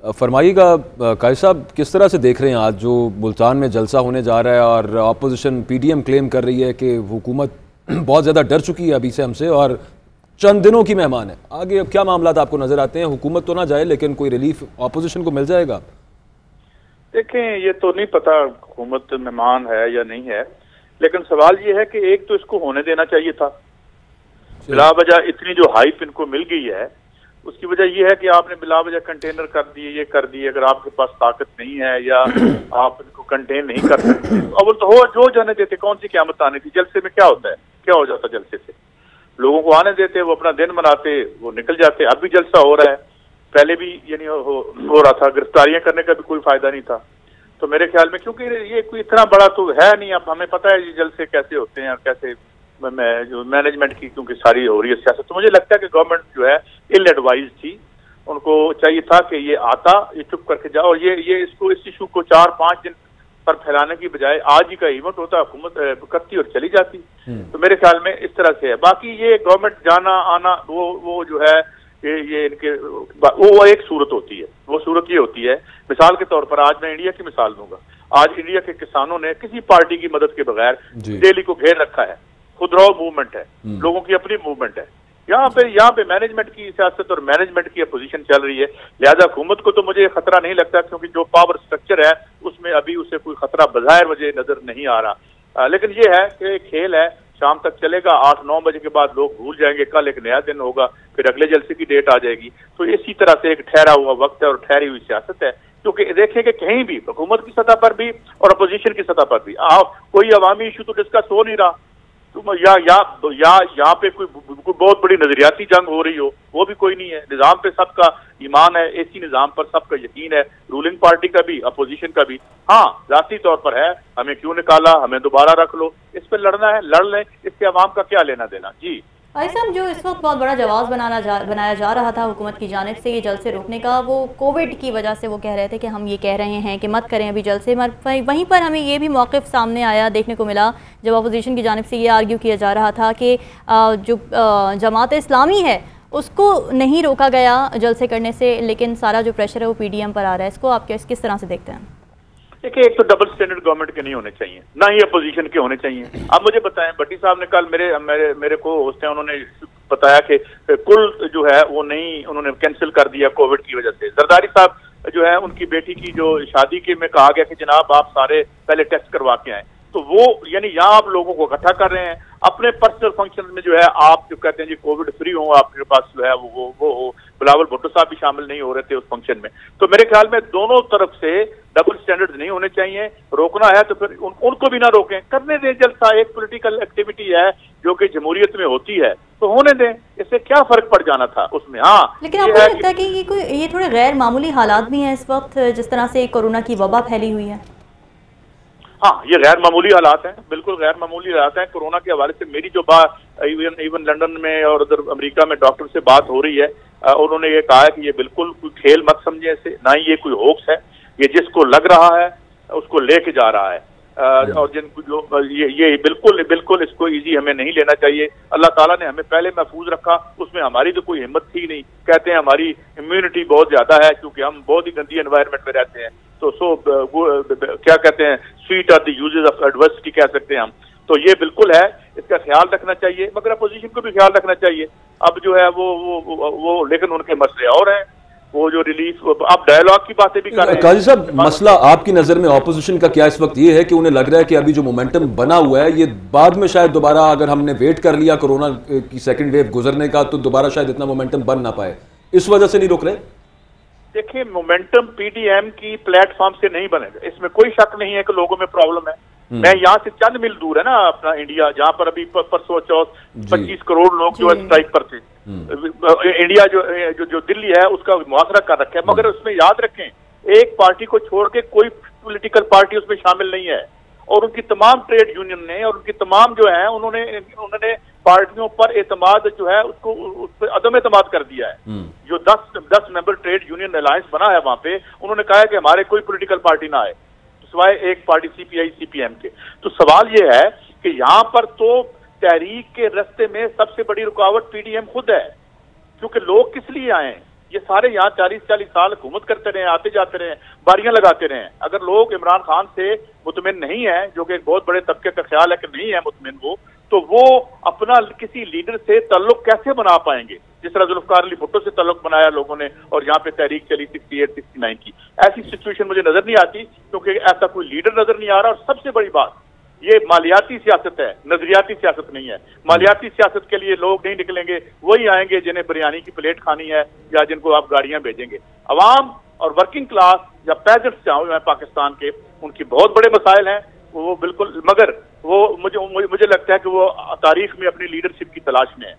फरमाइएगा काजी साहब, किस तरह से देख रहे हैं आज जो मुल्तान में जलसा होने जा रहा है और अपोजिशन पीडीएम क्लेम कर रही है कि हुकूमत बहुत ज़्यादा डर चुकी है अभी से हमसे और चंद दिनों की मेहमान है। आगे अब क्या मामला आपको नजर आते हैं? हुकूमत तो ना जाए लेकिन कोई रिलीफ अपोजिशन को मिल जाएगा? देखें, ये तो नहीं पता हुकूमत मेहमान है या नहीं है, लेकिन सवाल ये है कि एक तो इसको होने देना चाहिए था। बिला वजह इतनी जो हाइप इनको मिल गई है उसकी वजह यह है कि आपने बिला वजह कंटेनर कर दिए, ये कर दिए। अगर आपके पास ताकत नहीं है या आप इनको कंटेन नहीं कर सकते, अव्वल तो हो जो जाने देते, कौन सी क़यामत आने थी? जलसे में क्या होता है, क्या हो जाता जलसे से? लोगों को आने देते, वो अपना दिन मनाते, वो निकल जाते। अब भी जलसा हो रहा है, पहले भी यानी हो रहा था। गिरफ्तारियां करने का भी कोई फायदा नहीं था। तो मेरे ख्याल में क्योंकि ये कोई इतना बड़ा तो है नहीं, अब हमें पता है ये जलसे कैसे होते हैं और कैसे जो मैनेजमेंट की क्योंकि सारी हो रही है सियासत। तो मुझे लगता है कि गवर्नमेंट जो है इल एडवाइज थी, उनको चाहिए था कि ये आता, ये चुप करके जाओ और ये इस इशू को 4-5 दिन पर फैलाने की बजाय आज ही का इवेंट होता, हुकूमत करती और चली जाती। तो मेरे ख्याल में इस तरह से है। बाकी ये गवर्नमेंट जाना आना वो जो है ये इनके वो एक सूरत होती है। वो सूरत ये होती है, मिसाल के तौर पर आज मैं इंडिया की मिसाल दूंगा। आज इंडिया के किसानों ने किसी पार्टी की मदद के बगैर दिल्ली को घेर रखा है। खुदराव मूवमेंट है, लोगों की अपनी मूवमेंट है। यहाँ पे मैनेजमेंट की सियासत और मैनेजमेंट की अपोजिशन चल रही है। लिहाजा हुकूमत को तो मुझे खतरा नहीं लगता, क्योंकि जो पावर स्ट्रक्चर है उसमें अभी उसे कोई खतरा बज़ाहिर मुझे नजर नहीं आ रहा। लेकिन ये है कि खेल है, शाम तक चलेगा। 8-9 बजे के बाद लोग भूल जाएंगे, कल एक नया दिन होगा, फिर अगले जलसे की डेट आ जाएगी। तो इसी तरह से एक ठहरा हुआ वक्त है और ठहरी हुई सियासत है। क्योंकि देखिए कि कहीं भी हुकूमत की सतह पर भी और अपोजिशन की सतह पर भी कोई अवामी इशू तो डिस्कस हो नहीं रहा। तो यहाँ पे कोई बहुत बड़ी नजरियाती जंग हो रही हो, वो भी कोई नहीं है। निजाम पे सबका ईमान है, इसी निजाम पर सबका यकीन है, रूलिंग पार्टी का भी अपोजिशन का भी। हाँ, जाती तौर पर है, हमें क्यों निकाला, हमें दोबारा रख लो, इस पर लड़ना है, लड़ लें, इससे अवाम का क्या लेना देना। जी भाई साहब, जो इस वक्त बहुत बड़ा जवाब बनाया जा रहा था हुकूमत की जानिब से ये जलसे रोकने का, वो कोविड की वजह से वो कह रहे थे कि हम ये कह रहे हैं कि मत करें अभी जलसे। वहीं पर हमें ये भी मौक़िफ़ सामने आया, देखने को मिला, जब अपोजिशन की जानिब से ये आर्ग्यू किया जा रहा था कि जो जमात इस्लामी है उसको नहीं रोका गया जलसे करने से, लेकिन सारा जो प्रेशर है वो PDM पर आ रहा है। इसको आप किस तरह से देखते हैं? देखिए, एक तो डबल स्टैंडर्ड गवर्नमेंट के नहीं होने चाहिए, ना ही अपोजिशन के होने चाहिए। अब मुझे बताएं, भट्टी साहब ने कल मेरे को होस्ट हैं, उन्होंने बताया कि कुल जो है वो नहीं, उन्होंने कैंसिल कर दिया कोविड की वजह से। जरदारी साहब जो है, उनकी बेटी की जो शादी के में कहा गया कि जनाब आप सारे पहले टेस्ट करवा के आए। तो वो यानी यहाँ आप लोगों को इकट्ठा कर रहे हैं अपने पर्सनल फंक्शन में। जो है आप जो कहते हैं जी कोविड फ्री हो, आपके पास जो है वो हो। बिलावल भुट्टो साहब भी शामिल नहीं हो रहे थे उस फंक्शन में। तो मेरे ख्याल में दोनों तरफ से डबल स्टैंडर्ड नहीं होने चाहिए। रोकना है तो फिर उनको भी ना रोकें, करने दें जलसा। एक पॉलिटिकल एक्टिविटी है जो कि जमहूरियत में होती है, तो होने दें, इससे क्या फर्क पड़ जाना था उसमें। हाँ, लेकिन आपको लगता है कि ये थोड़े गैर मामूली हालात भी हैं इस वक्त, जिस तरह से कोरोना की वबा फैली हुई है? हाँ, ये गैर मामूली हालात हैं, बिल्कुल गैर मामूली हालात हैं। कोरोना के हवाले से मेरी जो बात इवन लंदन में और उधर अमेरिका में डॉक्टर से बात हो रही है, उन्होंने ये कहा है कि ये बिल्कुल कोई खेल मत समझे ऐसे, ना ही ये कोई होक्स है। ये जिसको लग रहा है उसको लेके जा रहा है। और जिनको जो ये बिल्कुल इसको इजी हमें नहीं लेना चाहिए। अल्लाह ताला ने हमें पहले महफूज रखा, उसमें हमारी तो कोई हिम्मत थी नहीं। कहते हैं हमारी इम्यूनिटी बहुत ज्यादा है क्योंकि हम बहुत ही गंदी एनवायरनमेंट में रहते हैं। तो क्या कहते हैं, sweet are the uses of adversity कह सकते हैं हम। तो ये बिल्कुल है, इसका ख्याल रखना चाहिए, मगर अपोजिशन को भी ख्याल रखना चाहिए। अब जो है वो लेकिन उनके मसले और हैं, वो जो रिलीफ, आप डायलॉग की बातें भी कर रहे हैं। काजी साहब, मसला आपकी नजर में ऑपोजिशन का क्या इस वक्त ये है कि उन्हें लग रहा है कि अभी जो मोमेंटम बना हुआ है ये बाद में शायद दोबारा, अगर हमने वेट कर लिया कोरोना की सेकंड वेव गुजरने का, तो दोबारा शायद इतना मोमेंटम बन ना पाए, इस वजह से नहीं रोक रहे? देखिए, मोमेंटम PDM की प्लेटफॉर्म से नहीं बनेगा, इसमें कोई शक नहीं है कि लोगों में प्रॉब्लम है। मैं यहाँ से चंद मील दूर है ना अपना इंडिया, जहाँ पर अभी परसों 25 करोड़ लोग जो है स्ट्राइक पर थे। इंडिया जो दिल्ली है उसका मुआसरा कर रखा है, मगर उसमें याद रखें एक पार्टी को छोड़ के कोई पॉलिटिकल पार्टी उसमें शामिल नहीं है। और उनकी तमाम ट्रेड यूनियन ने और उनकी तमाम जो है उन्होंने पार्टियों पर एतमाद जो है उसको उस पर अदम एतमाद कर दिया है। जो 10 मेंबर ट्रेड यूनियन अलायंस बना है वहां पे, उन्होंने कहा है कि हमारे कोई पॉलिटिकल पार्टी ना आए सिवाय एक पार्टी CPI CPM के। तो सवाल ये है कि यहाँ पर तो तहरीक के रास्ते में सबसे बड़ी रुकावट PDM खुद है, क्योंकि लोग किस लिए आए हैं? ये सारे यहाँ 40-40 साल हुकूमत करते रहे, आते जाते रहे, बारियां लगाते रहे। अगर लोग इमरान खान से मुतमिन नहीं है, जो कि एक बहुत बड़े तबके का ख्याल है कि नहीं है मुतमिन वो, तो वो अपना किसी लीडर से ताल्लुक कैसे बना पाएंगे? जिस तरह जुल्फकार अली भुट्टो से ताल्लुक बनाया लोगों ने और यहाँ पे तहरीक चली 68-69 की, ऐसी सिचुएशन मुझे नजर नहीं आती, क्योंकि ऐसा कोई लीडर नजर नहीं आ रहा। और सबसे बड़ी बात, ये मालियाती सियासत है, नजरियाती सियासत नहीं है। मालियाती सियासत के लिए लोग नहीं निकलेंगे, वही आएंगे जिन्हें बिरयानी की प्लेट खानी है या जिनको आप गाड़ियां भेजेंगे। अवाम और वर्किंग क्लास या पेजेंट्स चाहो पाकिस्तान के, उनकी बहुत बड़े मसाइल हैं वो बिल्कुल, मगर वो मुझे लगता है कि वो तारीख में अपनी लीडरशिप की तलाश में है।